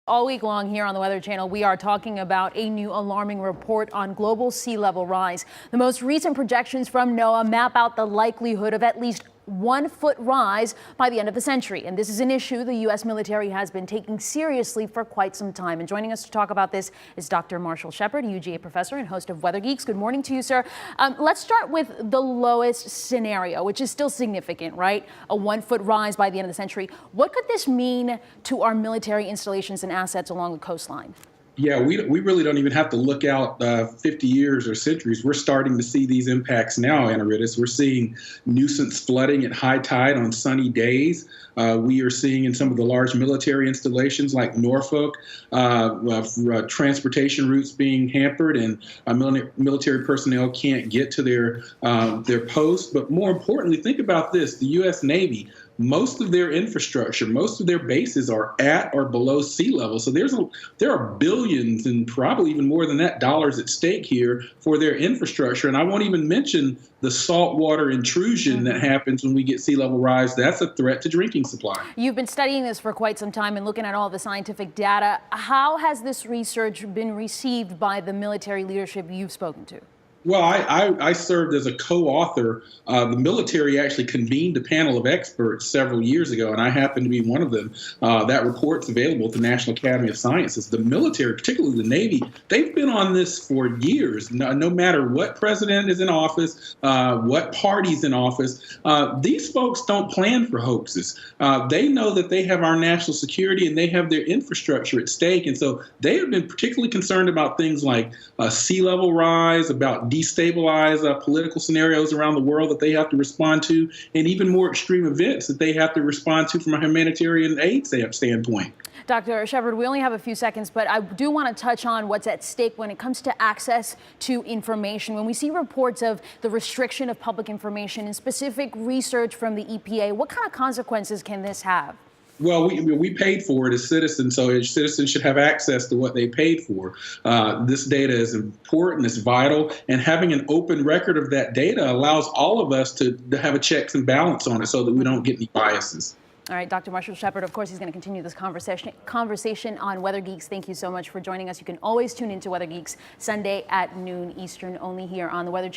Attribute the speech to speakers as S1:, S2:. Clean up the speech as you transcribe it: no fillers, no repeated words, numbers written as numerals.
S1: All week long here on the Weather Channel, we are talking about a new alarming report on global sea level rise. The most recent projections from NOAA map out the likelihood of at least 1 foot rise by the end of the century. And this is an issue the U.S. military has been taking seriously for quite some time. And joining us to talk about this is Dr. Marshall Shepard, a UGA professor and host of Weather Geeks. Good morning to you, sir. Let's start with the lowest scenario, which is still significant, right? A 1 foot rise by the end of the century. What could this mean to our military installations and assets along the coastline?
S2: Yeah, we really don't even have to look out 50 years or centuries. We're starting to see these impacts now, Anaridis. We're seeing nuisance flooding at high tide on sunny days. We are seeing in some of the large military installations like Norfolk, transportation routes being hampered, and military personnel can't get to their posts. But more importantly, think about this. The U.S. Navy, most of their infrastructure, most of their bases are at or below sea level. So there are billions and probably even more than that dollars at stake here for their infrastructure. And I won't even mention the saltwater intrusion that happens when we get sea level rise. That's a threat to drinking supply. You've
S1: been studying this for quite some time and looking at all the scientific data. How has this research been received by the military leadership you've spoken to?
S2: Well, I served as a co-author. The military actually convened a panel of experts several years ago, and I happened to be one of them. That report's available at the National Academy of Sciences. The military, particularly the Navy, they've been on this for years. No matter what president is in office, what party's in office, these folks don't plan for hoaxes. They know that they have our national security and they have their infrastructure at stake, and so they have been particularly concerned about things like sea level rise, about destabilize political scenarios around the world that they have to respond to, and even more extreme events that they have to respond to from a humanitarian aid standpoint.
S1: Dr. Shepard, we only have a few seconds, but I do want to touch on what's at stake when it comes to access to information. When we see reports of the restriction of public information and specific research from the EPA, what kind of consequences can this have?
S2: Well, we paid for it as citizens, so citizens should have access to what they paid for. This data is important, it's vital, and having an open record of that data allows all of us to have a checks and balance on it so that we don't get any biases.
S1: All right, Dr. Marshall Shepard, of course, he's going to continue this conversation on Weather Geeks. Thank you so much for joining us. You can always tune into Weather Geeks Sunday at noon Eastern, only here on the Weather Channel.